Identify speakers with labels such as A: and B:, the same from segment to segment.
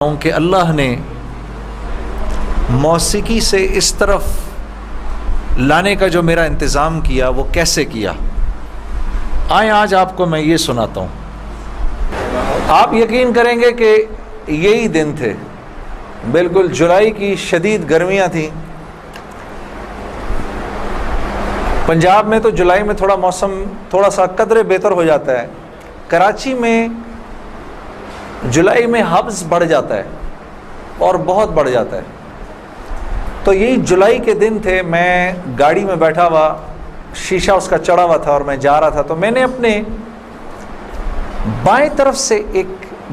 A: ہوں کہ اللہ نے موسیقی سے اس طرف لانے کا جو میرا انتظام کیا وہ کیسے کیا۔ آئیں آج آپ کو میں یہ سناتا ہوں۔ آپ یقین کریں گے کہ یہی دن تھے، بالکل جولائی کی شدید گرمیاں تھیں۔ پنجاب میں تو جولائی میں موسم تھوڑا سا قدرے بہتر ہو جاتا ہے، کراچی میں جولائی میں حبس بڑھ جاتا ہے اور بہت بڑھ جاتا ہے۔ تو یہی جولائی کے دن تھے، میں گاڑی میں بیٹھا ہوا، شیشہ اس کا چڑھا ہوا تھا اور میں جا رہا تھا، تو میں نے اپنے بائیں طرف سے ایک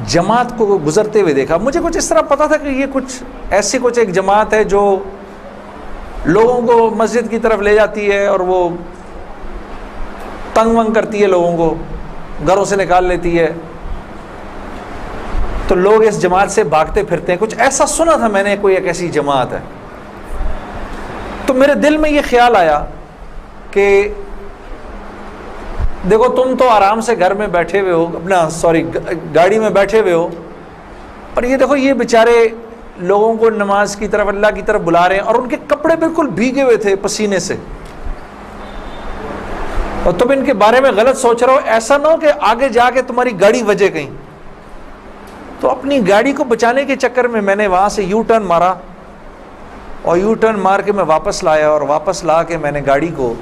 A: جماعت کو گزرتے ہوئے دیکھا۔ مجھے کچھ اس طرح پتا تھا کہ یہ ایسی ایک جماعت ہے جو لوگوں کو مسجد کی طرف لے جاتی ہے اور وہ تنگ ونگ کرتی ہے، لوگوں کو گھروں سے نکال لیتی ہے، تو لوگ اس جماعت سے بھاگتے پھرتے ہیں۔ کچھ ایسا سنا تھا میں نے، کوئی ایک ایسی جماعت ہے۔ تو میرے دل میں یہ خیال آیا کہ دیکھو تم تو آرام سے گھر میں بیٹھے ہوئے ہو، گاڑی میں بیٹھے ہوئے ہو، اور یہ دیکھو یہ بیچارے لوگوں کو نماز کی طرف، اللہ کی طرف بلا رہے ہیں، اور ان کے کپڑے بالکل بھیگے ہوئے تھے پسینے سے، اور تم ان کے بارے میں غلط سوچ رہے ہو۔ ایسا نہ ہو کہ آگے جا کے تمہاری گاڑی وجے کہیں۔ تو اپنی گاڑی کو بچانے کے چکر میں نے وہاں سے یو ٹرن مارا، اور یو ٹرن مار کے میں واپس لایا، اور واپس لا کے میں نے گاڑی کو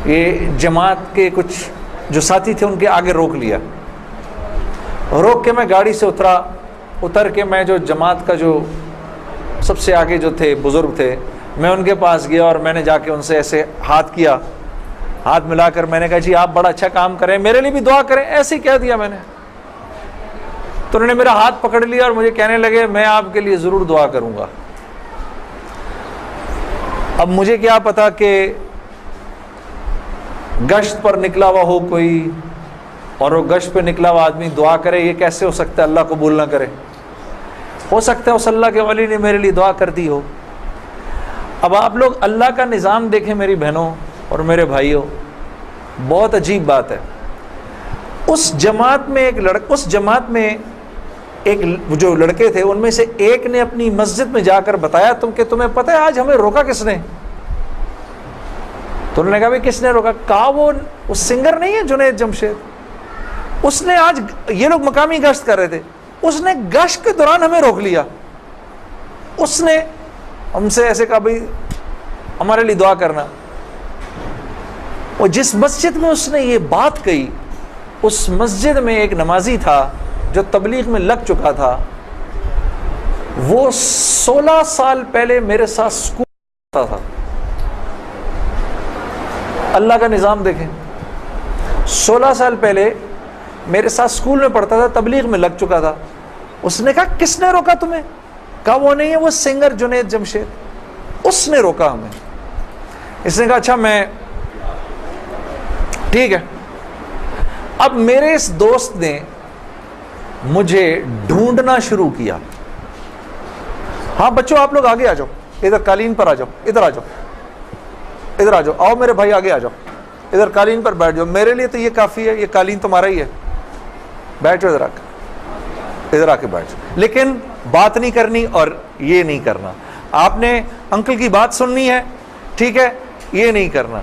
A: یہ جماعت کے کچھ جو ساتھی تھے ان کے آگے روک لیا۔ روک کے میں گاڑی سے اتر کے میں جو جماعت کا جو سب سے آگے جو تھے بزرگ تھے، میں ان کے پاس گیا اور میں نے جا کے ان سے ایسے ہاتھ ملا کر میں نے کہا جی آپ بڑا اچھا کام کریں، میرے لیے بھی دعا کریں، ایسے ہی کہہ دیا میں نے۔ تو انہوں نے میرا ہاتھ پکڑ لیا اور مجھے کہنے لگے میں آپ کے لیے ضرور دعا کروں گا۔ اب مجھے کیا پتا کہ گشت پر نکلا ہوا ہو کوئی، اور وہ گشت پہ نکلا ہوا آدمی دعا کرے، یہ کیسے ہو سکتا ہے؟ اللہ قبول نہ کرے۔ ہو سکتا ہے اس اللہ کے ولی نے میرے لیے دعا کر دی ہو۔ اب آپ لوگ اللہ کا نظام دیکھیں میری بہنوں اور میرے بھائیوں، بہت عجیب بات ہے۔ اس جماعت میں ایک جو لڑکے تھے ان میں سے ایک نے اپنی مسجد میں جا کر بتایا کہ تمہیں پتہ ہے آج ہمیں روکا کس نے؟ تو انہوں نے کہا بھائی کس نے روکا؟ کہا وہ سنگر نہیں ہے جنید جمشید، اس نے آج، یہ لوگ مقامی گشت کر رہے تھے، اس نے گشت کے دوران ہمیں روک لیا، اس نے ہم سے ایسے کہا بھائی ہمارے لیے دعا کرنا۔ اور جس مسجد میں اس نے یہ بات کہی، اس مسجد میں ایک نمازی تھا جو تبلیغ میں لگ چکا تھا، وہ 16 سال پہلے میرے ساتھ سکول پڑھتا تھا۔ اللہ کا نظام دیکھیں، 16 سال پہلے میرے ساتھ سکول میں پڑھتا تھا، تبلیغ میں لگ چکا تھا۔ اس نے کہا کس نے روکا تمہیں؟ کہا وہ نہیں ہے، وہ سنگر جنید جمشید، اس نے روکا ہمیں۔ اس نے کہا اچھا میں ٹھیک ہے۔ اب میرے اس دوست نے مجھے ڈھونڈنا شروع کیا۔ ہاں بچوں آپ لوگ آگے آ جاؤ، ادھر قالین پر آ جاؤ، ادھر آ جاؤ، آؤ میرے بھائی آگے آ جاؤ، ادھر قالین پر بیٹھ جاؤ، میرے لیے تو یہ کافی ہے، یہ قالین تمہارا ہی ہے، بیٹھ جاؤ ادھر آ کے بیٹھ جاؤ۔ لیکن بات نہیں کرنی اور یہ نہیں کرنا، آپ نے انکل کی بات سننی ہے، ٹھیک ہے، یہ نہیں کرنا،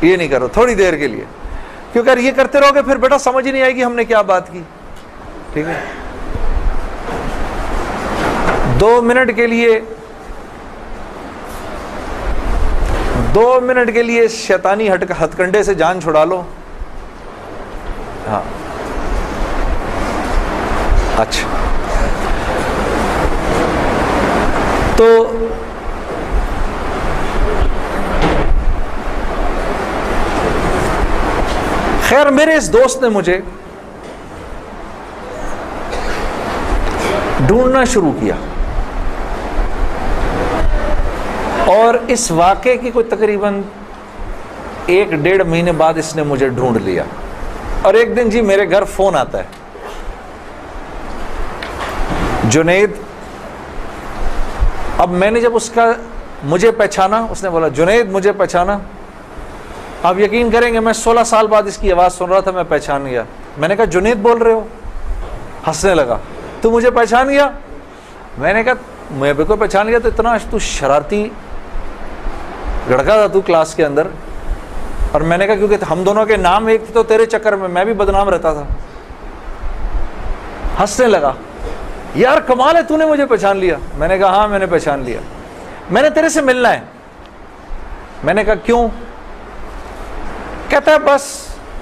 A: یہ نہیں کرو تھوڑی دیر کے لیے، کیونکہ اگر یہ کرتے رہو گے پھر بیٹا سمجھ ہی نہیں آئے گی ہم نے کیا بات کی، ٹھیک ہے۔ 2 منٹ کے لیے شیطانی ہتھ کنڈے سے جان چھڑا لو۔ ہاں اچھا، تو خیر میرے اس دوست نے مجھے ڈھونڈنا شروع کیا، اور اس واقعے کی کوئی تقریباً 1-1.5 مہینے بعد اس نے مجھے ڈھونڈ لیا۔ اور ایک دن جی میرے گھر فون آتا ہے، جنید۔ اب میں نے جب مجھے پہچانا، اس نے بولا جنید مجھے پہچانا، آپ یقین کریں گے میں 16 سال بعد اس کی آواز سن رہا تھا، میں پہچان گیا۔ میں نے کہا جنید بول رہے ہو؟ ہنسنے لگا، تو مجھے پہچان گیا؟ میں نے کہا میں بالکل پہچان گیا، تو اتنا تو شرارتی لڑکا تھا تو کلاس کے اندر. اور میں نے کہا کیونکہ ہم دونوں کے نام ایک تھے تو تیرے چکر میں بھی بدنام رہتا تھا. ہنسنے لگا، یار کمال ہے تو نے مجھے پہچان لیا. میں نے کہا ہاں میں نے پہچان لیا، میں نے تیرے سے ملنا ہے. میں نے کہا کیوں؟ کہتا ہے بس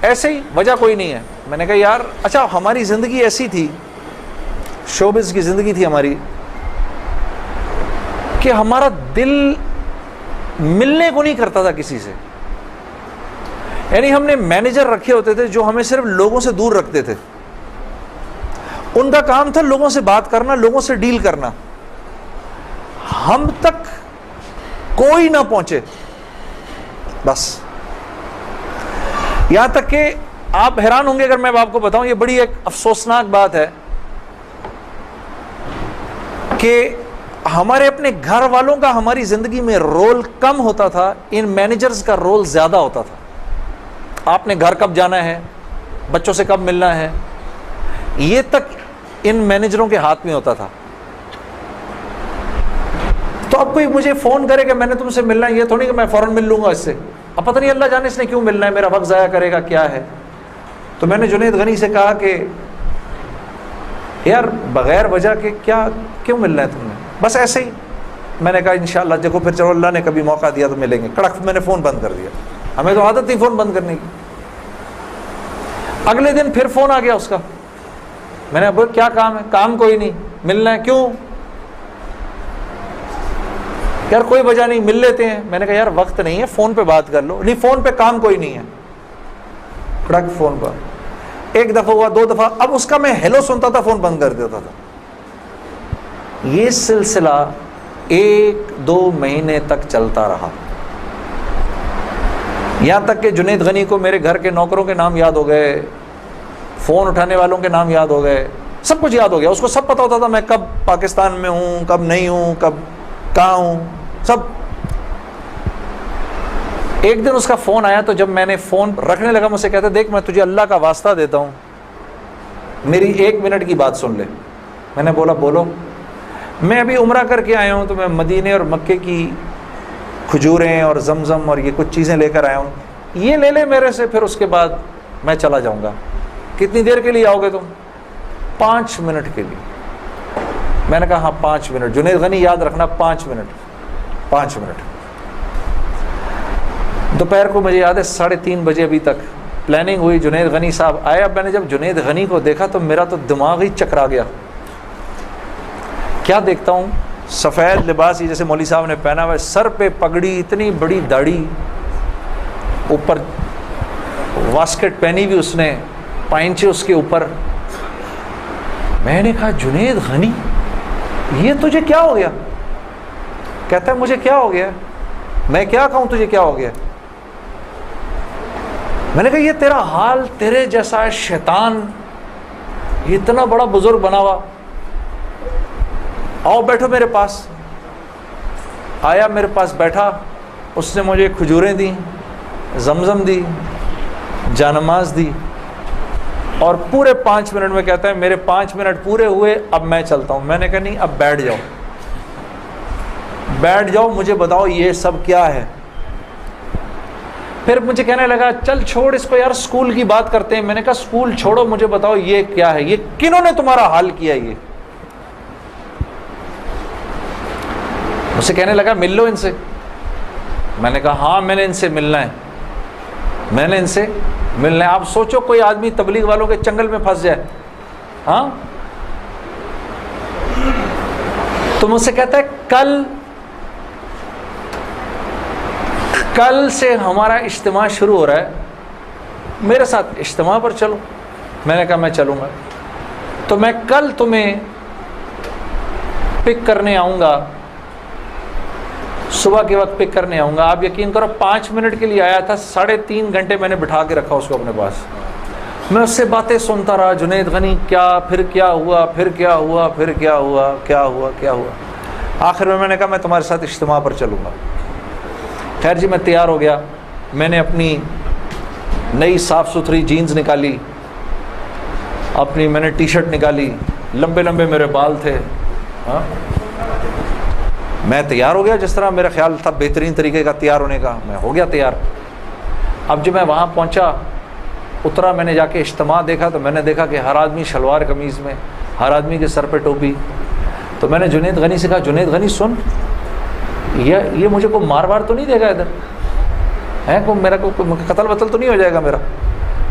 A: ایسے ہی، وجہ کوئی نہیں ہے. میں نے کہا یار اچھا ہماری زندگی ایسی تھی، شوبز کی زندگی تھی ہماری، کہ ہمارا دل ملنے کو نہیں کرتا تھا کسی سے. یعنی ہم نے مینیجر رکھے ہوتے تھے جو ہمیں صرف لوگوں سے دور رکھتے تھے. ان کا کام تھا لوگوں سے بات کرنا، لوگوں سے ڈیل کرنا، ہم تک کوئی نہ پہنچے بس. یہاں تک کہ آپ حیران ہوں گے اگر میں آپ کو بتاؤں، یہ بڑی ایک افسوسناک بات ہے کہ ہمارے اپنے گھر والوں کا ہماری زندگی میں رول کم ہوتا تھا، ان مینیجرز کا رول زیادہ ہوتا تھا. آپ نے گھر کب جانا ہے، بچوں سے کب ملنا ہے، یہ تک ان مینیجروں کے ہاتھ میں ہوتا تھا. تو اب کوئی مجھے فون کرے کہ میں نے تم سے ملنا ہے، یہ تھوڑی کہ میں فوراً مل لوں گا اس سے. اب پتہ نہیں اللہ جانے اس نے کیوں ملنا ہے، میرا وقت ضائع کرے گا کیا ہے. تو میں نے جنید غنی سے کہا کہ یار بغیر وجہ کے کیوں ملنا ہے تم نے، بس ایسے ہی. میں نے کہا انشاءاللہ دیکھو پھر چلو اللہ نے کبھی موقع دیا تو ملیں گے. کڑک میں نے فون بند کر دیا. ہمیں تو عادت تھی فون بند کرنے کی. اگلے دن پھر فون آ گیا اس کا. میں نے بولا کیا کام ہے؟ کام کوئی نہیں، ملنا ہے. کیوں؟ یار کوئی وجہ نہیں، مل لیتے ہیں. میں نے کہا یار وقت نہیں ہے، فون پہ بات کر لو. نہیں فون پہ کام کوئی نہیں ہے. کڑک فون پر ایک دفعہ ہوا، 2 دفعہ، اب اس کا میں ہیلو سنتا تھا فون بند کر دیتا تھا. یہ سلسلہ 1-2 مہینے تک چلتا رہا، یہاں تک کہ جنید غنی کو میرے گھر کے نوکروں کے نام یاد ہو گئے، فون اٹھانے والوں کے نام یاد ہو گئے، سب کچھ یاد ہو گیا. اس کو سب پتہ ہوتا تھا میں کب پاکستان میں ہوں، کب نہیں ہوں، کب کہاں ہوں، سب. ایک دن اس کا فون آیا، تو جب میں نے فون رکھنے لگا مجھ سے کہتا دیکھ میں تجھے اللہ کا واسطہ دیتا ہوں میری 1 منٹ کی بات سن لے. میں نے بولا بولو. میں ابھی عمرہ کر کے آیا ہوں، تو میں مدینے اور مکے کی کھجوریں اور زمزم اور یہ کچھ چیزیں لے کر آیا ہوں، یہ لے لے میرے سے، پھر اس کے بعد میں چلا جاؤں گا. کتنی دیر کے لیے آؤ گے تم؟ 5 منٹ کے لیے. میں نے کہا ہاں 5 منٹ. جنید غنی یاد رکھنا 5 منٹ. 5 منٹ. دوپہر کو مجھے یاد ہے 3:30 بجے ابھی تک پلاننگ ہوئی. جنید غنی صاحب آئے. اب میں نے جب جنید غنی کو دیکھا تو میرا تو دماغ ہی چکرا گیا. کیا دیکھتا ہوں، سفید لباس ہی جیسے مولوی صاحب نے پہنا ہوا ہے، سر پہ پگڑی، اتنی بڑی داڑھی، اوپر واسکٹ پہنی ہوئی اس نے، پائنچے اس کے اوپر. میں نے کہا جنید غنی یہ تجھے کیا ہو گیا؟ کہتا ہے مجھے کیا ہو گیا؟ میں کیا کہوں تجھے کیا ہو گیا؟ میں نے کہا یہ تیرا حال تیرے جیسا شیطان، یہ اتنا بڑا بزرگ بنا ہوا، آؤ بیٹھو میرے پاس. آیا میرے پاس بیٹھا، اس نے مجھے کھجوریں دیں، زمزم دی، جانماز دی، اور پورے 5 منٹ میں کہتا ہے میرے 5 منٹ پورے ہوئے، اب میں چلتا ہوں. میں نے کہا نہیں اب بیٹھ جاؤ، بیٹھ جاؤ، مجھے بتاؤ یہ سب کیا ہے. پھر مجھے کہنے لگا چل چھوڑ اس کو یار، اسکول کی بات کرتے ہیں. میں نے کہا اسکول چھوڑو، مجھے بتاؤ یہ کیا ہے، یہ کنہوں نے تمہارا حال کیا؟ یہ مجھ سے کہنے لگا مل لو ان سے. میں نے کہا ہاں میں نے ان سے ملنا ہے، میں نے ان سے ملنا ہے. آپ سوچو کوئی آدمی تبلیغ والوں کے چنگل میں پھنس جائے، ہاں. تو مجھ سے کہتا ہے کل سے ہمارا اجتماع شروع ہو رہا ہے، میرے ساتھ اجتماع پر چلو. میں نے کہا میں چلوں گا. تو میں کل تمہیں پک کرنے آؤں گا، صبح کے وقت پک کرنے آؤں گا. آپ یقین کرو 5 منٹ کے لیے آیا تھا، 3.5 گھنٹے میں نے بٹھا کے رکھا اس کو اپنے پاس. میں اس سے باتیں سنتا رہا، جنید غنی کیا، پھر کیا ہوا، پھر کیا ہوا، پھر کیا ہوا، کیا ہوا، کیا ہوا. آخر میں نے کہا میں تمہارے ساتھ اجتماع پر چلوں گا. خیر جی میں تیار ہو گیا. میں نے اپنی نئی صاف ستھری جینز نکالی، اپنی میں نے ٹی شرٹ نکالی، لمبے لمبے میرے بال تھے. ہاں میں تیار ہو گیا جس طرح میرا خیال تھا بہترین طریقے کا تیار ہونے کا, میں ہو گیا تیار. اب جب میں وہاں پہنچا, اترا, میں نے جا کے اجتماع دیکھا تو میں نے دیکھا کہ ہر آدمی شلوار قمیض میں, ہر آدمی کے سر پہ ٹوپی. تو میں نے جنید غنی سے کہا, جنید غنی سن, یہ مجھے کوئی مار وار تو نہیں دے گا ادھر ہے, کو میرا کوئی قتل وتل تو نہیں ہو جائے گا میرا؟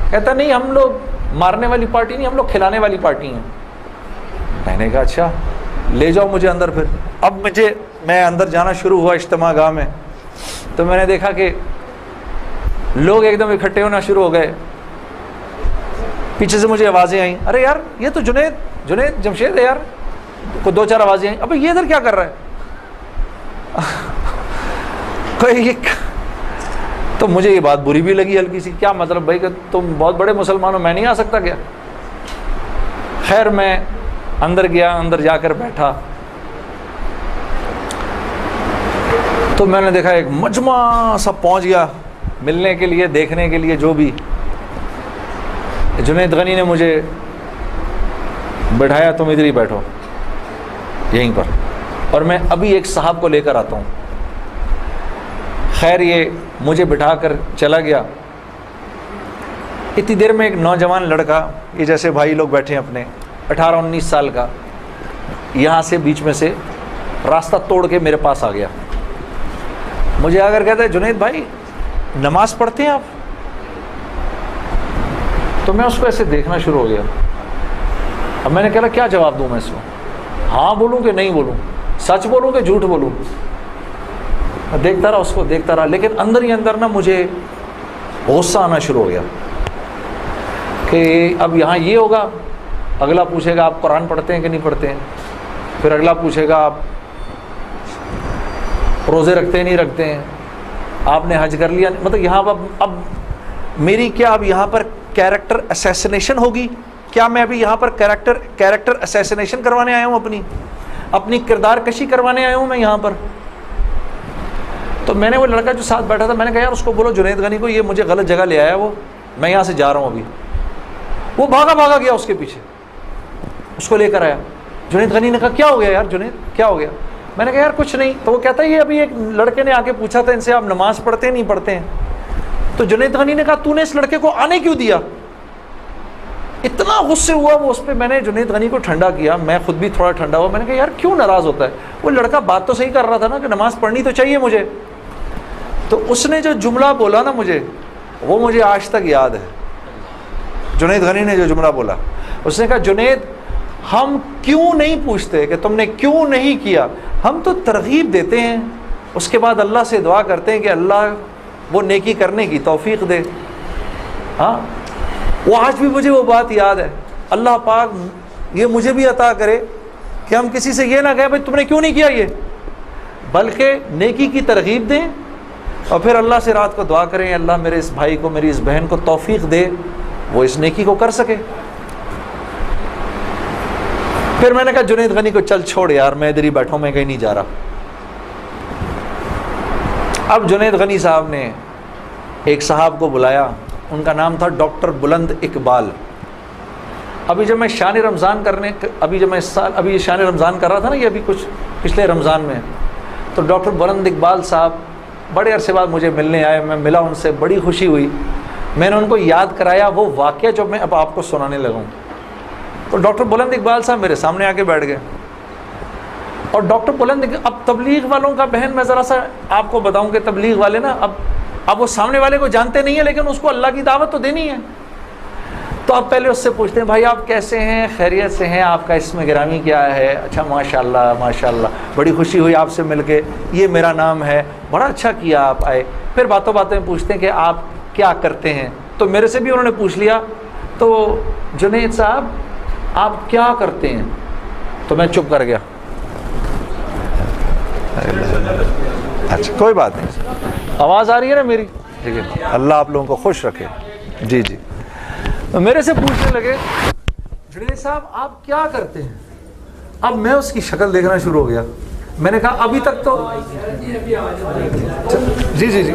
A: کہتا نہیں, ہم لوگ مارنے والی پارٹی نہیں, ہم لوگ کھلانے والی پارٹی ہیں. میں نے کہا اچھا لے جاؤ مجھے اندر. پھر اب میں اندر جانا شروع ہوا اجتماع گاہ میں, تو میں نے دیکھا کہ لوگ ایک دم اکٹھے ہونا شروع ہو گئے. پیچھے سے مجھے آوازیں آئیں, ارے یار یہ تو جنید جمشید ہے یار. کو دو چار آوازیں آئیں, ابھی یہ ادھر کیا کر رہا ہے؟ تو مجھے یہ بات بری بھی لگی ہلکی سی, کیا مطلب بھائی کہ تم بہت بڑے مسلمان ہو, میں نہیں آ سکتا کیا؟ خیر میں اندر گیا, اندر جا کر بیٹھا تو میں نے دیکھا ایک مجمع سب پہنچ گیا ملنے کے لیے, دیکھنے کے لیے. جو بھی جنید غنی نے مجھے بٹھایا, تم ادھر ہی بیٹھو یہیں پر, اور میں ابھی ایک صاحب کو لے کر آتا ہوں. خیر یہ مجھے بٹھا کر چلا گیا. اتنی دیر میں ایک نوجوان لڑکا, یہ جیسے بھائی لوگ بیٹھے ہیں اپنے, 18-19 سال کا, یہاں سے بیچ میں سے راستہ توڑ کے میرے پاس آ گیا. مجھے آ کر کہتا ہے, جنید بھائی نماز پڑھتے ہیں آپ؟ تو میں اس کو ایسے دیکھنا شروع ہو گیا. اب میں نے کہا کیا جواب دوں میں اس کو, ہاں بولوں کہ نہیں بولوں, سچ بولوں کہ جھوٹ بولوں؟ دیکھتا رہا اس کو, دیکھتا رہا, لیکن اندر ہی اندر نا مجھے غصہ آنا شروع ہو گیا کہ اب یہاں یہ ہوگا, اگلا پوچھے گا آپ قرآن پڑھتے ہیں کہ نہیں پڑھتے ہیں, پھر اگلا پوچھے گا آپ روزے رکھتے ہیں نہیں رکھتے ہیں, آپ نے حج کر لیا. مطلب یہاں اب میری کیا اب یہاں پر کیریکٹر اسیسنیشن ہوگی کیا؟ میں ابھی یہاں پر کیریکٹر اسیسنیشن کروانے آیا ہوں, اپنی کردار کشی کروانے آیا ہوں میں یہاں پر. تو میں نے وہ لڑکا جو ساتھ بیٹھا تھا, میں نے کہا یار اس کو بولو جنید غنی کو, یہ مجھے غلط جگہ لے آیا, وہ میں یہاں سے جا رہا ہوں ابھی. وہ بھاگا گیا اس کے پیچھے, اس کو لے کر آیا. جنید غنی نے کہا کیا ہو گیا یار جنید, کیا ہو گیا؟ میں نے کہا یار کچھ نہیں. تو وہ کہتا ہے یہ ابھی ایک لڑکے نے آ کے پوچھا تھا ان سے, آپ نماز پڑھتے ہیں نہیں پڑھتے ہیں؟ تو جنید غنی نے کہا تو نے اس لڑکے کو آنے کیوں دیا؟ اتنا غصے ہوا وہ اس پہ. میں نے جنید غنی کو ٹھنڈا کیا, میں خود بھی تھوڑا ٹھنڈا ہوا. میں نے کہا یار کیوں ناراض ہوتا ہے؟ وہ لڑکا بات تو صحیح کر رہا تھا نا کہ نماز پڑھنی تو چاہیے مجھے. تو اس نے جو جملہ بولا نا مجھے, وہ مجھے آج تک یاد ہے. جنید غنی نے جو جملہ بولا, اس نے کہا جنید ہم کیوں نہیں پوچھتے کہ تم نے کیوں نہیں کیا, ہم تو ترغیب دیتے ہیں, اس کے بعد اللہ سے دعا کرتے ہیں کہ اللہ وہ نیکی کرنے کی توفیق دے. ہاں وہ آج بھی مجھے وہ بات یاد ہے. اللہ پاک یہ مجھے بھی عطا کرے کہ ہم کسی سے یہ نہ کہیں بھائی تم نے کیوں نہیں کیا یہ, بلکہ نیکی کی ترغیب دیں اور پھر اللہ سے رات کو دعا کریں اللہ میرے اس بھائی کو, میری اس بہن کو توفیق دے وہ اس نیکی کو کر سکے. پھر میں نے کہا جنید غنی کو چل چھوڑ یار, میں ادھر ہی بیٹھا ہوں, میں کہیں نہیں جا رہا. اب جنید غنی صاحب نے ایک صاحب کو بلایا, ان کا نام تھا ڈاکٹر بلند اقبال. ابھی جب میں شان رمضان ابھی شان رمضان کر رہا تھا نا, یہ ابھی کچھ پچھلے رمضان میں, تو ڈاکٹر بلند اقبال صاحب بڑے عرصے بعد مجھے ملنے آئے. میں ملا ان سے, بڑی خوشی ہوئی. میں نے ان کو یاد کرایا وہ واقعہ جو میں اب آپ کو سنانے لگا ہوں. تو ڈاکٹر بلند اقبال صاحب میرے سامنے آ کے بیٹھ گئے. اور ڈاکٹر بلند, اب تبلیغ والوں کا بہن میں ذرا سا آپ کو بتاؤں کہ تبلیغ والے نا اب وہ سامنے والے کو جانتے نہیں ہیں, لیکن اس کو اللہ کی دعوت تو دینی ہے. تو آپ پہلے اس سے پوچھتے ہیں بھائی آپ کیسے ہیں, خیریت سے ہیں, آپ کا اسم گرامی کیا ہے؟ اچھا ماشاء اللہ بڑی خوشی ہوئی آپ سے مل کے, یہ میرا نام ہے, بڑا اچھا کیا آپ آئے. پھر باتوں میں پوچھتے ہیں کہ آپ کیا کرتے ہیں. تو میرے سے بھی انہوں نے پوچھ لیا, تو جنید صاحب آپ کیا کرتے ہیں؟ تو میں چپ کر گیا. اچھا کوئی بات نہیں, آواز آ رہی ہے نا میری؟ ٹھیک ہے, اللہ آپ لوگوں کو خوش رکھے. جی جی. میرے سے پوچھنے لگے جنید صاحب آپ کیا کرتے ہیں؟ اب میں اس کی شکل دیکھنا شروع ہو گیا. میں نے کہا ابھی تک تو جی جی جی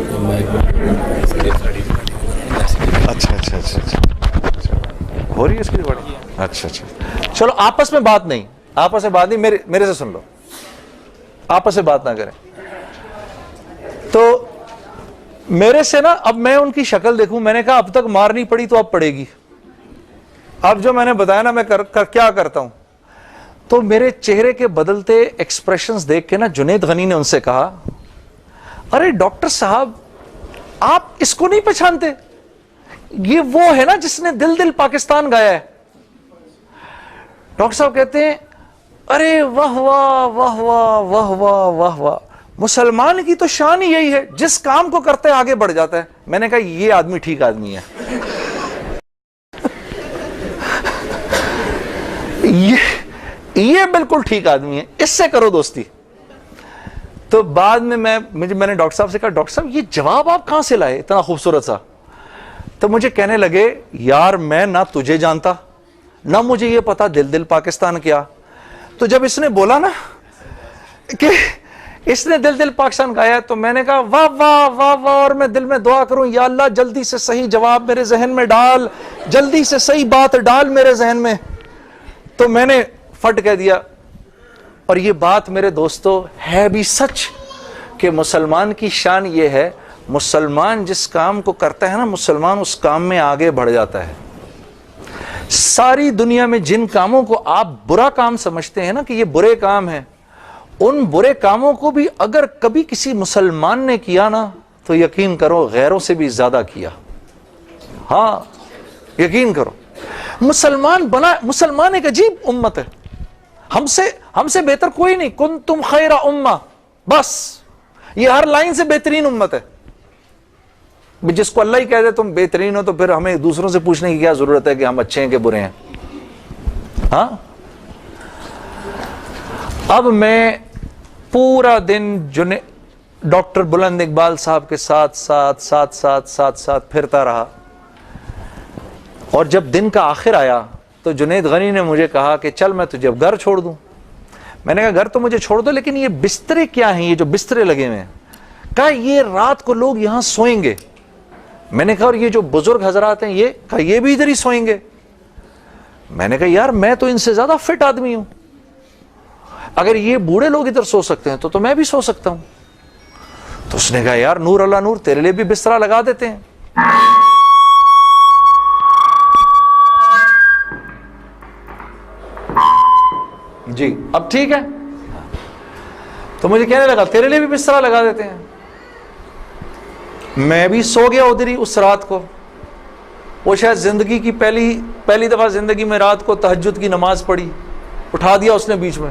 A: اچھا ہو رہی ہے اس کی ریکارڈنگ؟ اچھا اچھا، چلو آپس میں بات نہیں، آپس میں بات نہیں، میرے سے سن لو، آپس میں بات نہ کریں. تو میرے سے نا اب میں ان کی شکل دیکھوں، میں نے کہا اب تک مار نہیں پڑی تو اب پڑے گی. اب جو میں نے بتایا نا میں کیا کرتا ہوں، تو میرے چہرے کے بدلتے ایکسپریشنز دیکھ کے نا جنید غنی نے ان سے کہا ارے ڈاکٹر صاحب آپ اس کو نہیں پہچانتے، یہ وہ ہے نا جس نے دل دل پاکستان گایا ہے. ڈاکٹر صاحب کہتے ہیں ارے واہ واہ واہ واہ واہ واہ واہ واہ، مسلمان کی تو شان ہی یہی ہے، جس کام کو کرتے آگے بڑھ جاتا ہے. میں نے کہا یہ آدمی ٹھیک آدمی ہے، یہ بالکل ٹھیک آدمی ہے، اس سے کرو دوستی. تو بعد میں میں نے ڈاکٹر صاحب سے کہا ڈاکٹر صاحب یہ جواب آپ کہاں سے لائے اتنا خوبصورت سا؟ تو مجھے کہنے لگے یار میں نہ تجھے جانتا نہ مجھے یہ پتا دل دل پاکستان کیا. تو جب اس نے بولا نا کہ اس نے دل دل پاکستان گایا تو میں نے کہا واہ واہ واہ واہ، اور میں دل میں دعا کروں یا اللہ جلدی سے صحیح جواب میرے ذہن میں ڈال، جلدی سے صحیح بات ڈال میرے ذہن میں. تو میں نے فٹ کہہ دیا. اور یہ بات میرے دوستو ہے بھی سچ کہ مسلمان کی شان یہ ہے، مسلمان جس کام کو کرتا ہے نا مسلمان اس کام میں آگے بڑھ جاتا ہے. ساری دنیا میں جن کاموں کو آپ برا کام سمجھتے ہیں نا کہ یہ برے کام ہیں، ان برے کاموں کو بھی اگر کبھی کسی مسلمان نے کیا نا تو یقین کرو غیروں سے بھی زیادہ کیا. ہاں یقین کرو، مسلمان ایک عجیب امت ہے، ہم سے بہتر کوئی نہیں. کنتم خیر امہ، بس یہ ہر لائن سے بہترین امت ہے. جس کو اللہ ہی کہہ دے تم بہترین ہو تو پھر ہمیں دوسروں سے پوچھنے کی کیا ضرورت ہے کہ ہم اچھے ہیں کہ برے ہیں. ہاں اب میں پورا دن ڈاکٹر بلند اقبال صاحب کے ساتھ پھرتا رہا. اور جب دن کا آخر آیا تو جنید غنی نے مجھے کہا کہ چل میں تجھے اب گھر چھوڑ دوں. میں نے کہا گھر تو مجھے چھوڑ دو لیکن یہ بسترے کیا ہیں، یہ جو بسترے لگے ہوئے ہیں؟ کہا یہ رات کو لوگ یہاں سوئیں گے. میں نے کہا اور یہ جو بزرگ حضرات ہیں یہ بھی ادھر ہی سوئیں گے. میں نے کہا یار میں تو ان سے زیادہ فٹ آدمی ہوں، اگر یہ بوڑھے لوگ ادھر سو سکتے ہیں تو میں بھی سو سکتا ہوں. تو اس نے کہا یار نور اللہ نور، تیرے لیے بھی بسترا لگا دیتے ہیں. جی اب ٹھیک ہے. تو مجھے کہنے لگا تیرے لیے بھی بسترا لگا دیتے ہیں. میں بھی سو گیا ادھر ہی اس رات کو. وہ شاید زندگی کی پہلی دفعہ زندگی میں رات کو تہجد کی نماز پڑھی، اٹھا دیا اس نے بیچ میں.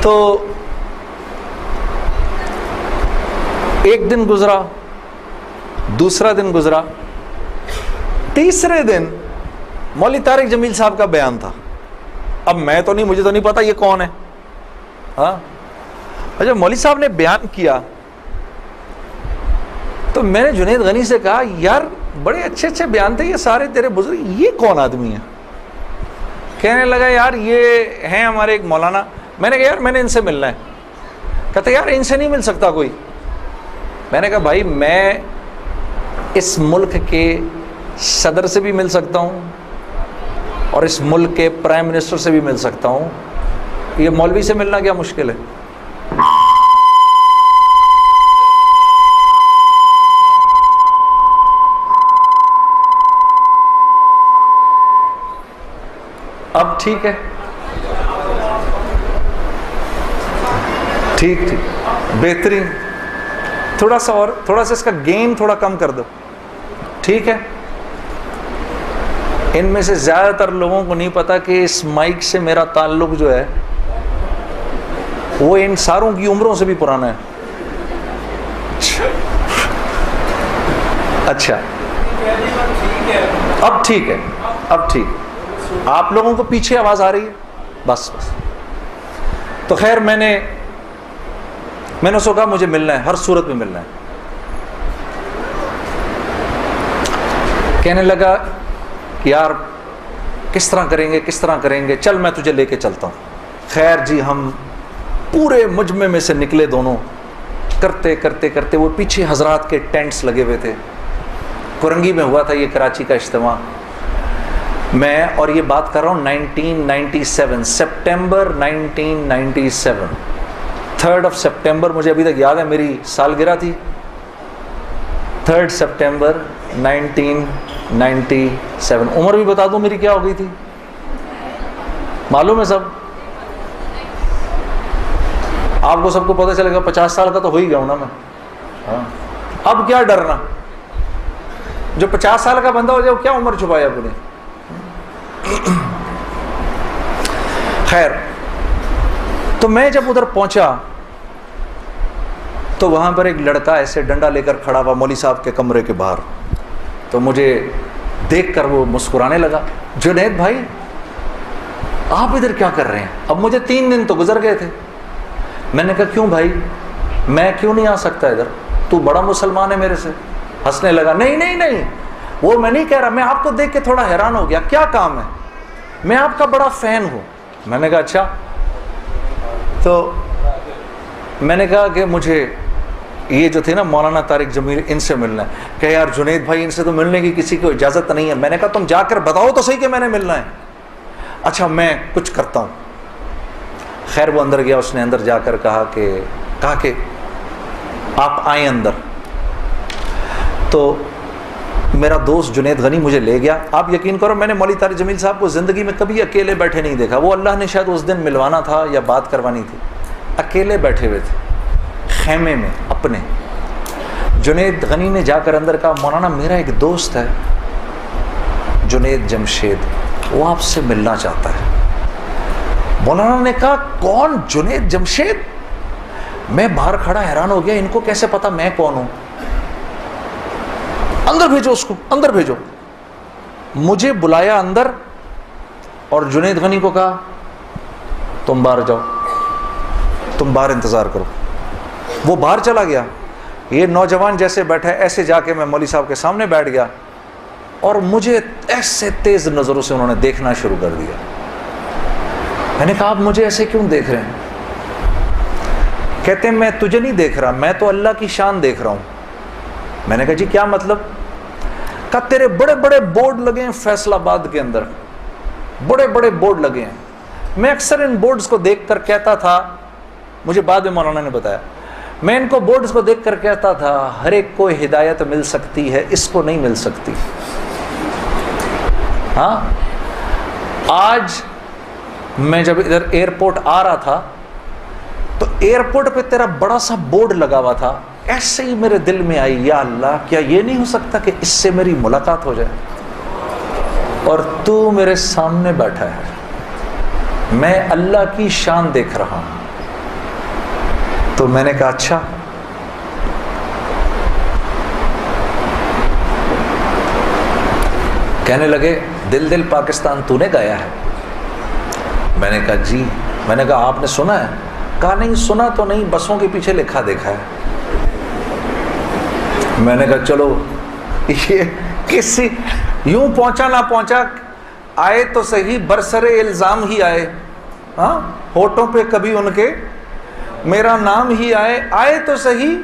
A: تو ایک دن گزرا، دوسرا دن گزرا، تیسرے دن مولوی طارق جمیل صاحب کا بیان تھا. اب مجھے تو نہیں پتا یہ کون ہے. ہاں جب مولوی صاحب نے بیان کیا تو میں نے جنید غنی سے کہا یار بڑے اچھے اچھے بیان تھے یہ سارے تیرے بزرگ، یہ کون آدمی ہے؟ کہنے لگا یار یہ ہیں ہمارے ایک مولانا. میں نے کہا یار میں نے ان سے ملنا ہے. کہتا یار ان سے نہیں مل سکتا کوئی. میں نے کہا بھائی میں اس ملک کے صدر سے بھی مل سکتا ہوں اور اس ملک کے پرائم منسٹر سے بھی مل سکتا ہوں، یہ مولوی سے ملنا کیا مشکل ہے؟ اب ٹھیک ہے، ٹھیک بہترین. تھوڑا سا اس کا گین تھوڑا کم کر دو. ٹھیک ہے. ان میں سے زیادہ تر لوگوں کو نہیں پتا کہ اس مائک سے میرا تعلق جو ہے وہ ان ساروں کی عمروں سے بھی پرانا ہے. اچھا اب ٹھیک ہے، اب ٹھیک. آپ لوگوں کو پیچھے آواز آ رہی ہے؟ بس. تو خیر میں نے سو کہا مجھے ملنا ہے، ہر صورت میں ملنا ہے. کہنے لگا یار کس طرح کریں گے، چل میں تجھے لے کے چلتا ہوں. خیر جی ہم پورے مجمع میں سے نکلے دونوں، کرتے وہ پیچھے حضرات کے ٹینٹس لگے ہوئے تھے. کرنگی میں ہوا تھا یہ کراچی کا اجتماع. میں اور یہ بات کر رہا ہوں 1997 سپٹمبر 1997 3rd of سپٹمبر مجھے ابھی تک یاد ہے, میری سالگرہ تھی 3rd سپٹمبر 1997. عمر بھی بتا دوں میری کیا ہو گئی تھی, معلوم ہے سب آپ کو, سب کو پتہ چلے گا. 50 سال کا تو ہو ہی گیا ہوں نا میں. ہاں اب کیا ڈرنا, جو 50 سال کا بندہ ہو جائے وہ کیا عمر چھپایا اپنے. خیر, تو میں جب ادھر پہنچا تو وہاں پر ایک لڑکا ایسے ڈنڈا لے کر کھڑا ہوا مولوی صاحب کے کمرے کے باہر. تو مجھے دیکھ کر وہ مسکرانے لگا, جنید بھائی آپ ادھر کیا کر رہے ہیں؟ اب مجھے 3 دن تو گزر گئے تھے. میں نے کہا کیوں بھائی, میں کیوں نہیں آ سکتا ادھر, تو بڑا مسلمان ہے میرے سے. ہنسنے لگا, نہیں نہیں نہیں, وہ میں نہیں کہہ رہا, میں آپ کو دیکھ کے تھوڑا حیران ہو گیا, کیا کام ہے؟ میں آپ کا بڑا فین ہوں. میں نے کہا اچھا. تو میں نے کہا کہ مجھے یہ جو تھے نا مولانا طارق جمیل, ان سے ملنا ہے. کہ یار جنید بھائی ان سے تو ملنے کی کسی کو اجازت نہیں ہے. میں نے کہا تم جا کر بتاؤ تو صحیح کہ میں نے ملنا ہے. اچھا میں کچھ کرتا ہوں. خیر وہ اندر گیا, اس نے اندر جا کر کہا کہ آپ آئیں اندر. تو میرا دوست جنید غنی مجھے لے گیا. آپ یقین کرو میں نے مولوی طارق جمیل صاحب کو زندگی میں کبھی اکیلے بیٹھے نہیں دیکھا. وہ اللہ نے شاید اس دن ملوانا تھا یا بات کروانی تھی, اکیلے بیٹھے ہوئے تھے خیمے میں اپنے. جنید غنی نے جا کر اندر کہا مولانا میرا ایک دوست ہے جنید جمشید, وہ آپ سے ملنا چاہتا ہے. مولانا نے کہا کون جنید جمشید؟ میں باہر کھڑا حیران ہو گیا, ان کو کیسے پتا میں کون ہوں؟ اندر بھیجو اس کو, اندر بھیجو. مجھے بلایا اندر اور جنید غنی کو کہا تم باہر جاؤ, تم باہر انتظار کرو. وہ باہر چلا گیا. یہ نوجوان جیسے بیٹھا ہے ایسے جا کے میں مولوی صاحب کے سامنے بیٹھ گیا اور مجھے ایسے تیز نظروں سے انہوں نے دیکھنا شروع کر دیا. میں نے کہا آپ مجھے ایسے کیوں دیکھ رہے ہیں؟ کہتے ہیں میں تجھے نہیں دیکھ رہا, میں تو اللہ کی شان دیکھ رہا ہوں. میں نے کہا جی کیا مطلب؟ کہا تیرے بڑے بڑے بورڈ لگے ہیں فیصل آباد کے اندر, بڑے بڑے بورڈ لگے ہیں. میں اکثر ان بورڈز کو دیکھ کر کہتا تھا, مجھے بعد میں مولانا نے بتایا, میں ان کو بورڈز کو دیکھ کر کہتا تھا ہر ایک کو ہدایت مل سکتی ہے, اس کو نہیں مل سکتی. ہاں آج میں جب ادھر ایئرپورٹ آ رہا تھا تو ایئرپورٹ پہ تیرا بڑا سا بورڈ لگا ہوا تھا, ایسے ہی میرے دل میں آئی یا اللہ کیا یہ نہیں ہو سکتا کہ اس سے میری ملاقات ہو جائے, اور تو میرے سامنے بیٹھا ہے, میں اللہ کی شان دیکھ رہا ہوں. تو میں نے کہا اچھا. کہنے لگے دل پاکستان تو نے گایا ہے؟ میں نے کہا جی. میں نے کہا آپ نے سنا ہے؟ کہا نہیں سنا تو نہیں, بسوں کے پیچھے لکھا دیکھا ہے. میں نے کہا چلو یہ کسی یوں پہنچا نہ پہنچا, آئے تو صحیح برسر الزام ہی آئے. ہاں ہونٹوں پہ کبھی ان کے میرا نام ہی آئے, آئے تو صحیح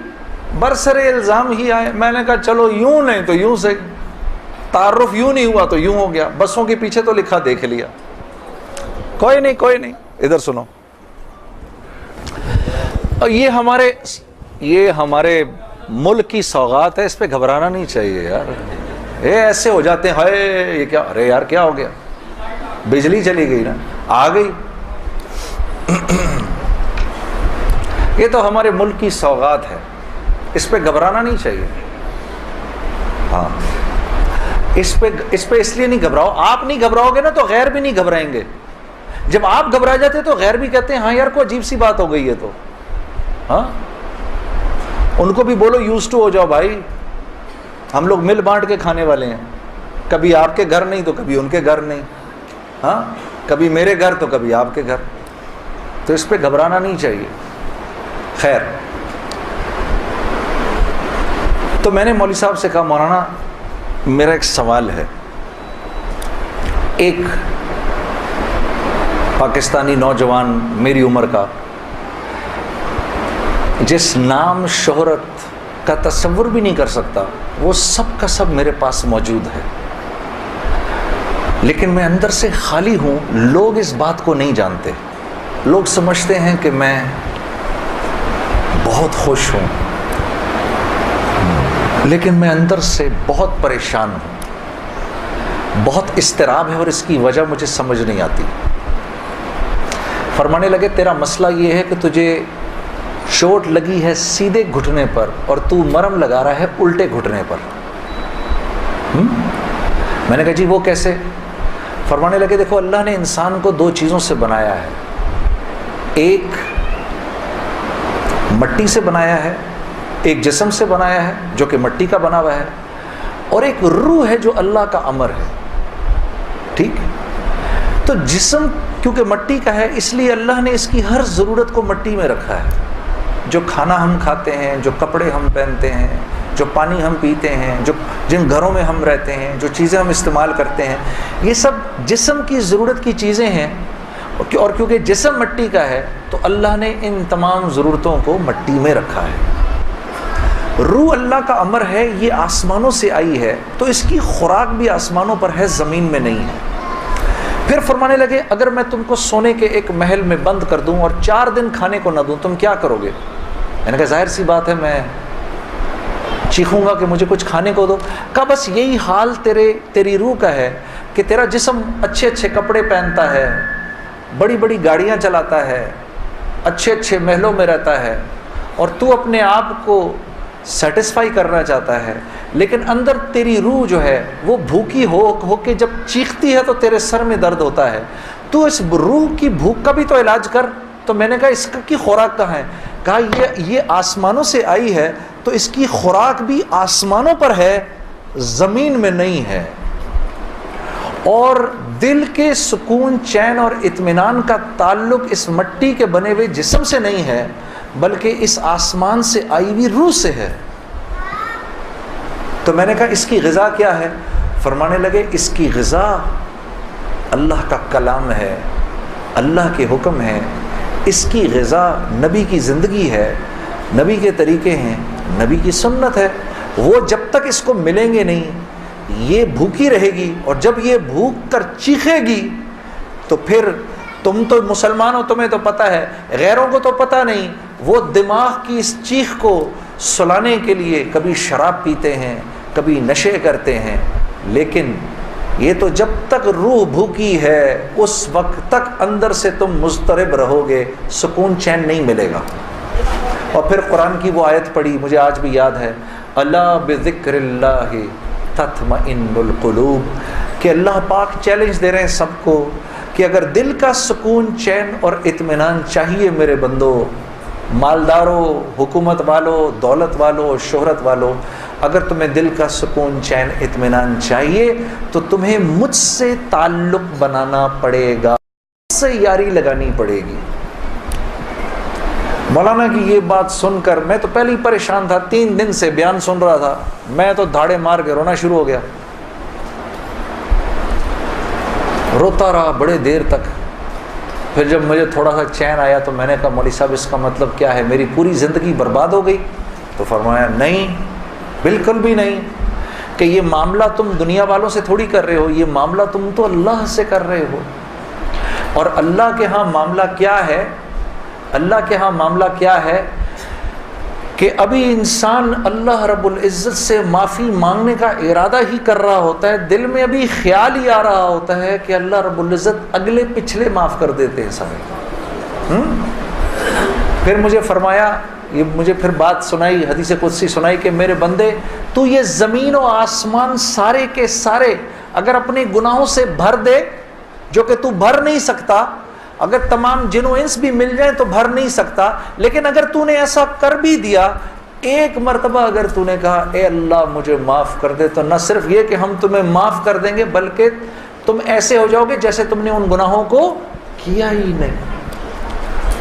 A: برسر الزام ہی آئے. میں نے کہا چلو یوں نہیں تو یوں سے, تعارف یوں نہیں ہوا تو یوں ہو گیا, بسوں کے پیچھے تو لکھا دیکھ لیا. کوئی نہیں کوئی نہیں, ادھر سنو. اور یہ ہمارے ملک کی سوغات ہے, اس پہ گھبرانا نہیں چاہیے یار. یہ ایسے ہو جاتے ہیں ہائے یہ کیا, ارے یار کیا ہو گیا, بجلی چلی گئی نا, آ گئی. یہ تو ہمارے ملک کی سوغات ہے, اس پہ گھبرانا نہیں چاہیے. ہاں اس پہ اس لیے نہیں گھبراؤ, آپ نہیں گھبراؤ گے نا تو غیر بھی نہیں گھبرائیں گے. جب آپ گھبرا جاتے تو غیر بھی کہتے ہیں ہاں یار کوئی عجیب سی بات ہو گئی ہے. تو ہاں ان کو بھی بولو یوز ٹو ہو جاؤ بھائی, ہم لوگ مل بانٹ کے کھانے والے ہیں, کبھی آپ کے گھر نہیں تو کبھی ان کے گھر نہیں, ہاں کبھی میرے گھر تو کبھی آپ کے گھر. تو اس پہ گھبرانا نہیں چاہیے. خیر تو میں نے مولوی صاحب سے کہا مولانا میرا ایک سوال ہے. ایک پاکستانی نوجوان میری عمر کا, جس نام شہرت کا تصور بھی نہیں کر سکتا، وہ سب کا سب میرے پاس موجود ہے، لیکن میں اندر سے خالی ہوں۔ لوگ اس بات کو نہیں جانتے، لوگ سمجھتے ہیں کہ میں بہت خوش ہوں، لیکن میں اندر سے بہت پریشان ہوں، بہت اضطراب ہے، اور اس کی وجہ مجھے سمجھ نہیں آتی۔ فرمانے لگے تیرا مسئلہ یہ ہے کہ تجھے چوٹ لگی ہے سیدھے گھٹنے پر اور تو مرم لگا رہا ہے الٹے گھٹنے پر۔ میں نے کہا جی وہ کیسے؟ فرمانے لگے دیکھو اللہ نے انسان کو دو چیزوں سے بنایا ہے، ایک مٹی سے بنایا ہے، ایک جسم سے بنایا ہے جو کہ مٹی کا بنا ہوا ہے، اور ایک روح ہے جو اللہ کا امر ہے، ٹھیک؟ تو جسم کیونکہ مٹی کا ہے اس لیے اللہ نے اس کی ہر ضرورت کو مٹی میں رکھا ہے۔ جو کھانا ہم کھاتے ہیں، جو کپڑے ہم پہنتے ہیں، جو پانی ہم پیتے ہیں، جن گھروں میں ہم رہتے ہیں، جو چیزیں ہم استعمال کرتے ہیں، یہ سب جسم کی ضرورت کی چیزیں ہیں، اور کیونکہ جسم مٹی کا ہے تو اللہ نے ان تمام ضرورتوں کو مٹی میں رکھا ہے۔ روح اللہ کا امر ہے، یہ آسمانوں سے آئی ہے تو اس کی خوراک بھی آسمانوں پر ہے، زمین میں نہیں ہے۔ پھر فرمانے لگے اگر میں تم کو سونے کے ایک محل میں بند کر دوں اور 4 دن کھانے کو نہ دوں تم کیا کرو گے؟ میں نے کہا ظاہر سی بات ہے میں چیخوں گا کہ مجھے کچھ کھانے کو دو۔ کہا بس یہی حال تیری روح کا ہے کہ تیرا جسم اچھے اچھے کپڑے پہنتا ہے، بڑی بڑی گاڑیاں چلاتا ہے، اچھے اچھے محلوں میں رہتا ہے، اور تو اپنے آپ کو سیٹسفائی کرنا چاہتا ہے، لیکن اندر تیری روح جو ہے وہ بھوکی ہو کے جب چیختی ہے تو تیرے سر میں درد ہوتا ہے، تو اس روح کی بھوک کا بھی تو علاج کر۔ تو میں نے کہا اس کی خوراک کہاں ہے؟ کہا یہ آسمانوں سے آئی ہے تو اس کی خوراک بھی آسمانوں پر ہے، زمین میں نہیں ہے۔ اور دل کے سکون، چین اور اطمینان کا تعلق اس مٹی کے بنے ہوئے جسم سے نہیں ہے بلکہ اس آسمان سے آئی ہوئی روح سے ہے۔ تو میں نے کہا اس کی غذا کیا ہے؟ فرمانے لگے اس کی غذا اللہ کا کلام ہے، اللہ کے حکم ہے، اس کی غذا نبی کی زندگی ہے، نبی کے طریقے ہیں، نبی کی سنت ہے۔ وہ جب تک اس کو ملیں گے نہیں یہ بھوکی رہے گی، اور جب یہ بھوک کر چیخے گی تو پھر تم تو مسلمان ہو، تمہیں تو پتہ ہے، غیروں کو تو پتہ نہیں، وہ دماغ کی اس چیخ کو سلانے کے لیے کبھی شراب پیتے ہیں، کبھی نشے کرتے ہیں، لیکن یہ تو جب تک روح بھوکی ہے اس وقت تک اندر سے تم مضطرب رہو گے، سکون چین نہیں ملے گا۔ اور پھر قرآن کی وہ آیت پڑھی مجھے آج بھی یاد ہے، الا بذکر اللہ تطمئن القلوب، کہ اللہ پاک چیلنج دے رہے ہیں سب کو کہ اگر دل کا سکون، چین اور اطمینان چاہیے میرے بندو، مالداروں، حکومت والوں، دولت والوں، شہرت والوں، اگر تمہیں دل کا سکون، چین، اطمینان چاہیے تو تمہیں مجھ سے تعلق بنانا پڑے گا، مجھ سے یاری لگانی پڑے گی۔ مولانا کی یہ بات سن کر میں تو پہلے ہی پریشان تھا، 3 دن سے بیان سن رہا تھا، میں تو دھاڑے مار کے رونا شروع ہو گیا، روتا رہا بڑے دیر تک۔ پھر جب مجھے تھوڑا سا چین آیا تو میں نے کہا مولوی صاحب اس کا مطلب کیا ہے، میری پوری زندگی برباد ہو گئی؟ تو فرمایا نہیں، بالکل بھی نہیں، کہ یہ معاملہ تم دنیا والوں سے تھوڑی کر رہے ہو، یہ معاملہ تم تو اللہ سے کر رہے ہو۔ اور اللہ کے ہاں معاملہ کیا ہے؟ اللہ کے ہاں معاملہ کیا ہے کہ ابھی انسان اللہ رب العزت سے معافی مانگنے کا ارادہ ہی کر رہا ہوتا ہے، دل میں ابھی خیال ہی آ رہا ہوتا ہے کہ اللہ رب العزت اگلے پچھلے معاف کر دیتے ہیں سارے۔ پھر مجھے فرمایا، یہ مجھے پھر بات سنائی، حدیث قدسی سنائی کہ میرے بندے تو یہ زمین و آسمان سارے کے سارے اگر اپنے گناہوں سے بھر دے، جو کہ تو بھر نہیں سکتا، اگر تمام جن و انس بھی مل جائیں تو بھر نہیں سکتا، لیکن اگر تو نے ایسا کر بھی دیا، ایک مرتبہ اگر تو نے کہا اے اللہ مجھے معاف کر دے، تو نہ صرف یہ کہ ہم تمہیں معاف کر دیں گے بلکہ تم ایسے ہو جاؤ گے جیسے تم نے ان گناہوں کو کیا ہی نہیں۔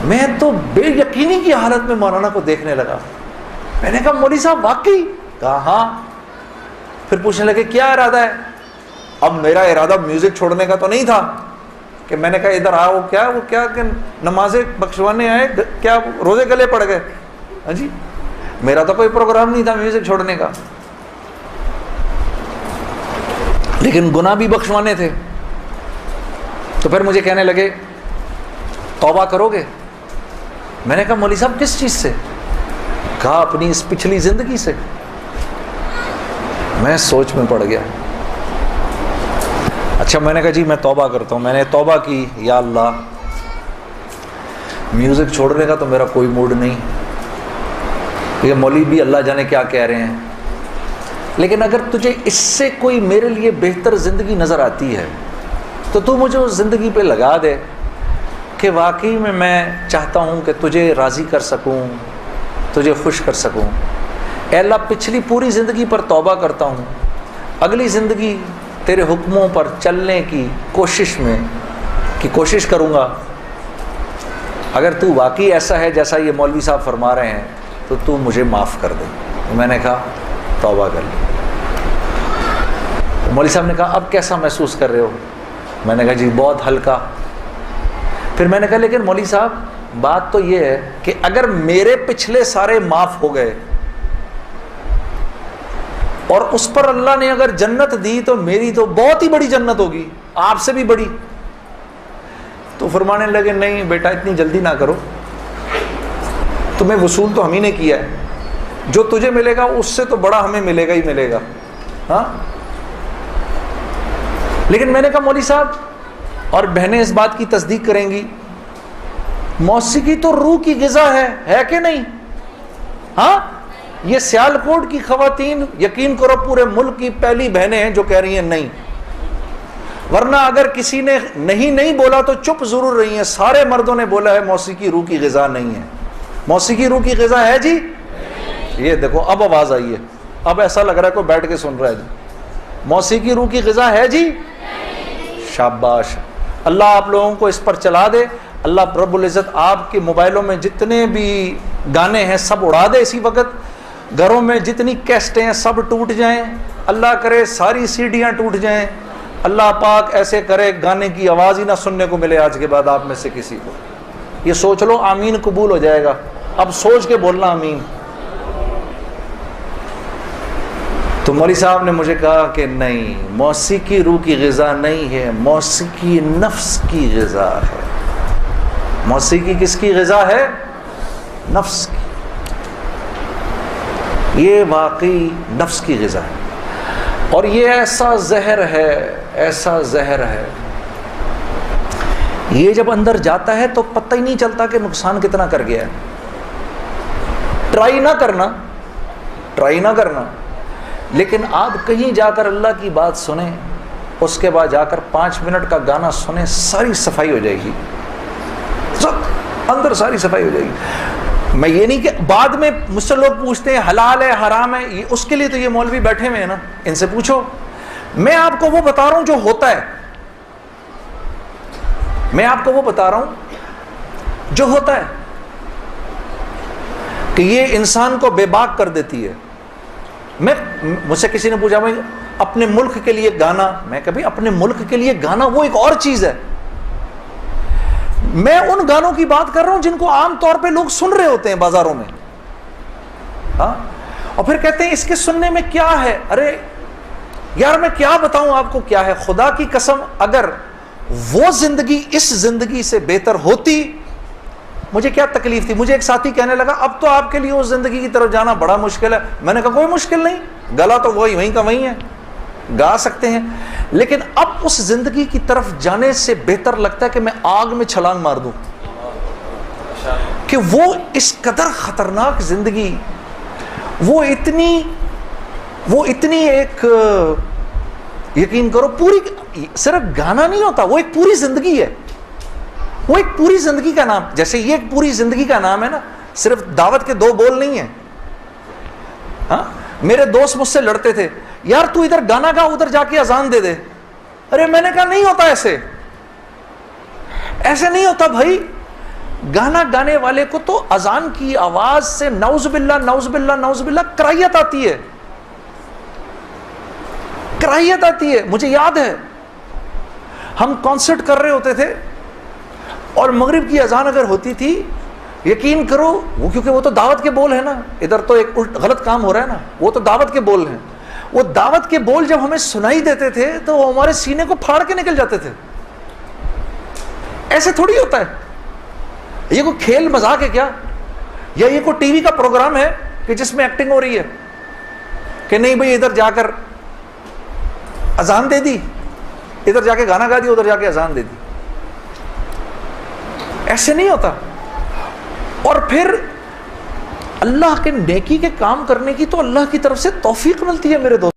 A: میں تو بے یقینی کی حالت میں مولانا کو دیکھنے لگا، میں نے کہا مولوی صاحب واقعی؟ کہا ہاں۔ پھر پوچھنے لگے کیا ارادہ ہے؟ اب میرا ارادہ میوزک چھوڑنے کا تو نہیں تھا کہ میں نے کہا ادھر آؤ، کیا کہ نمازیں بخشوانے آئے، کیا روزے گلے پڑ گئے؟ ہاں جی، میرا تو کوئی پروگرام نہیں تھا میوزک چھوڑنے کا، لیکن گناہ بھی بخشوانے تھے۔ تو پھر مجھے کہنے لگے توبہ کرو گے؟ میں نے کہا مولوی صاحب کس چیز سے؟ کہا اپنی اس پچھلی زندگی سے۔ میں سوچ میں پڑ گیا۔ اچھا میں نے کہا جی میں توبہ کرتا ہوں۔ میں نے توبہ کی، یا اللہ میوزک چھوڑنے کا تو میرا کوئی موڈ نہیں، یہ مولوی بھی اللہ جانے کیا کہہ رہے ہیں، لیکن اگر تجھے اس سے کوئی میرے لیے بہتر زندگی نظر آتی ہے تو تو مجھے اس زندگی پہ لگا دے کہ واقعی میں چاہتا ہوں کہ تجھے راضی کر سکوں، تجھے خوش کر سکوں۔ اے اللہ پچھلی پوری زندگی پر توبہ کرتا ہوں، اگلی زندگی تیرے حکموں پر چلنے کی کوشش کروں گا۔ اگر تو واقعی ایسا ہے جیسا یہ مولوی صاحب فرما رہے ہیں تو مجھے معاف کر دے۔ میں نے کہا توبہ کر لی۔ مولوی صاحب نے کہا اب کیسا محسوس کر رہے ہو؟ میں نے کہا جی بہت ہلکا۔ پھر میں نے کہا لیکن مولوی صاحب بات تو یہ ہے کہ اگر میرے پچھلے سارے معاف ہو گئے اور اس پر اللہ نے اگر جنت دی تو میری تو بہت ہی بڑی جنت ہوگی، آپ سے بھی بڑی۔ تو فرمانے لگے نہیں بیٹا اتنی جلدی نہ کرو، تمہیں وصول تو ہم ہی نے کیا ہے، جو تجھے ملے گا اس سے تو بڑا ہمیں ملے گا ہی ملے گا۔ ہاں لیکن میں نے کہا مولوی صاحب، اور بہنیں اس بات کی تصدیق کریں گی، موسیقی تو روح کی غذا ہے کہ نہیں؟ ہاں یہ سیالکوٹ کی خواتین یقین کرو پورے ملک کی پہلی بہنیں ہیں جو کہہ رہی ہیں نہیں، ورنہ اگر کسی نے نہیں بولا تو چپ ضرور رہی ہیں۔ سارے مردوں نے بولا ہے موسیقی روح کی غذا نہیں ہے۔ موسیقی روح کی غذا ہے جی؟ یہ دیکھو اب آواز آئی ہے، اب ایسا لگ رہا ہے کوئی بیٹھ کے سن رہا ہے جی۔ موسیقی روح کی غذا ہے جی؟ شاباش، اللہ آپ لوگوں کو اس پر چلا دے۔ اللہ رب العزت آپ کے موبائلوں میں جتنے بھی گانے ہیں سب اڑا دے اسی وقت، گھروں میں جتنی کیسٹیں ہیں سب ٹوٹ جائیں، اللہ کرے ساری سیڈیاں ٹوٹ جائیں، اللہ پاک ایسے کرے گانے کی آواز ہی نہ سننے کو ملے آج کے بعد آپ میں سے کسی کو۔ یہ سوچ لو آمین قبول ہو جائے گا، اب سوچ کے بولنا آمین۔ تو مولوی صاحب نے مجھے کہا کہ نہیں، موسیقی روح کی غذا نہیں ہے، موسیقی نفس کی غذا ہے۔ موسیقی کس کی غذا ہے؟ نفس کی۔ یہ واقعی نفس کی غذا ہے، اور یہ ایسا زہر ہے، ایسا زہر ہے، یہ جب اندر جاتا ہے تو پتہ ہی نہیں چلتا کہ نقصان کتنا کر گیا ہے۔ ٹرائی نہ کرنا، لیکن آپ کہیں جا کر اللہ کی بات سنیں، اس کے بعد جا کر 5 منٹ کا گانا سنیں، ساری صفائی ہو جائے گی، اندر ساری صفائی ہو جائے گی۔ میں یہ نہیں کہ بعد میں مجھ سے لوگ پوچھتے ہیں حلال ہے حرام ہے، اس کے لیے تو یہ مولوی بیٹھے ہوئے ہیں نا، ان سے پوچھو۔ میں آپ کو وہ بتا رہا ہوں جو ہوتا ہے، میں آپ کو وہ بتا رہا ہوں جو ہوتا ہے، کہ یہ انسان کو بے باک کر دیتی ہے۔ مجھ سے کسی نے پوچھا میں اپنے ملک کے لیے گانا، میں کبھی اپنے ملک کے لیے گانا وہ ایک اور چیز ہے، میں ان گانوں کی بات کر رہا ہوں جن کو عام طور پہ لوگ سن رہے ہوتے ہیں بازاروں میں، ہاں، اور پھر کہتے ہیں اس کے سننے میں کیا ہے۔ ارے یار میں کیا بتاؤں آپ کو کیا ہے، خدا کی قسم اگر وہ زندگی اس زندگی سے بہتر ہوتی مجھے کیا تکلیف تھی۔ مجھے ایک ساتھی کہنے لگا اب تو آپ کے لیے اس زندگی کی طرف جانا بڑا مشکل ہے۔ میں نے کہا کوئی مشکل نہیں، گلا تو وہیں کا وہیں ہے، گا سکتے ہیں، لیکن اب اس زندگی کی طرف جانے سے بہتر لگتا ہے کہ میں آگ میں چھلانگ مار دوں، کہ وہ اس قدر خطرناک زندگی، وہ اتنی ایک، یقین کرو پوری، صرف گانا نہیں ہوتا، وہ ایک پوری زندگی ہے، وہ ایک پوری زندگی کا نام، جیسے یہ ایک پوری زندگی کا نام ہے نا، صرف دعوت کے 2 بول نہیں ہیں۔ ہاں میرے دوست مجھ سے لڑتے تھے، یار تو ادھر گانا گا ادھر جا کے اذان دے دے۔ ارے میں نے کہا نہیں ہوتا، ایسے نہیں ہوتا بھائی، گانا گانے والے کو تو اذان کی آواز سے نعوذ باللہ نعوذ باللہ نعوذ باللہ کراہیت آتی ہے، کراہیت آتی ہے۔ مجھے یاد ہے ہم کانسرٹ کر رہے ہوتے تھے اور مغرب کی اذان اگر ہوتی تھی، یقین کرو وہ، کیونکہ وہ تو دعوت کے بول ہیں نا، ادھر تو ایک غلط کام ہو رہا ہے نا، وہ تو دعوت کے بول ہیں. وہ دعوت کے بول جب ہمیں سنائی دیتے تھے تو وہ ہمارے سینے کو پھاڑ کے نکل جاتے تھے. ایسے تھوڑی ہوتا ہے. یہ کوئی کھیل مذاق ہے کیا؟ یا یہ کوئی ٹی وی کا پروگرام ہے کہ جس میں ایکٹنگ ہو رہی ہے کہ نہیں بھئی ادھر جا کر اذان دے دی، ادھر جا کے گانا گا دی، ادھر جا کے اذان دے دی. ایسے نہیں ہوتا. اور پھر اللہ کے نیکی کے کام کرنے کی تو اللہ کی طرف سے توفیق ملتی ہے میرے دوست.